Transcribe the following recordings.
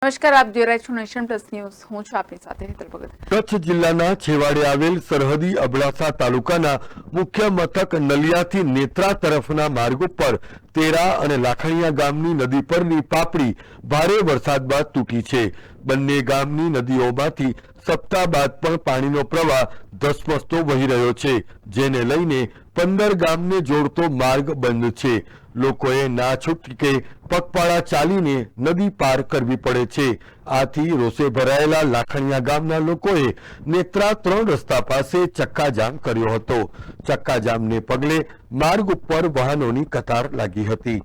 નમસ્કાર, આપ જોઈ રહ્યા છો નેશન પ્લસ ન્યૂઝ. હું છું આપની સાથે હેતલ ભગત. કચ્છ જિલ્લાના છેવાડે આવેલ સરહદી અબડાસા તાલુકાના મુખ્ય મથક નલિયાથી નેત્રા તરફના માર્ગ ઉપર તેરા અને લાખણીયા ગામની નદી પરની પાપડી ભારે વરસાદ બાદ તૂટી છે. બંને ગામની નદીઓમાંથી સપ્તાહ બાદ પણ પાણીનો પ્રવાહ ધસમસતો વહી રહ્યો છે, જેને લઈને 15 ગામને જોડતો માર્ગ બંધ છે. લોકોએ ના છૂટકે પગપાળા ચાલીને નદી પાર કરવી પડે છે. આથી રોષે ભરાયેલા લાખણીયા ગામના લોકોએ નેત્રા 3 રસ્તા પાસે ચક્કાજામ કર્યો હતો. ચક્કાજામને પગલે માર્ગ ઉપર વાહનોની કતાર લાગી હતી.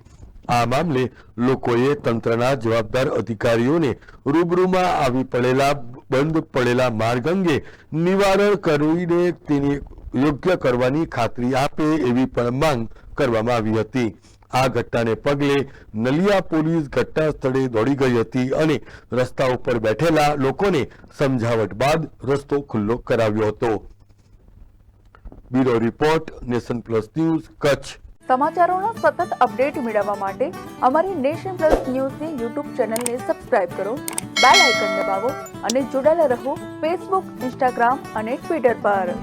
આ મામલે લોકોએ તંત્રના જવાબદાર અધિકારીઓને રૂબરૂમાં આવી પડેલા બંધ પડેલા માર્ગ અંગે નિવારણ કરીને તેને યોગ્ય કરવાની ખાતરી આપે એવી પણ માંગ કરવામાં આવી હતી. આ ઘટનાને પગલે નલિયા પોલીસ ઘટના સ્થળે દોડી ગઈ હતી અને રસ્તા ઉપર બેઠેલા લોકોને સમજાવટ બાદ રસ્તો ખુલ્લો કરાવ્યો હતો. Bureau report, nation plus news, Kutch. સમાચારોના સતત અપડેટ મેળવવા માટે અમારી નેશન પ્લસ ન્યૂઝની યુટ્યુબ ચેનલને સબસ્ક્રાઇબ કરો, બેલ આઇકન દબાવો અને જોડાયેલા રહો ફેસબુક, ઇન્સ્ટાગ્રામ અને ટ્વિટર પર.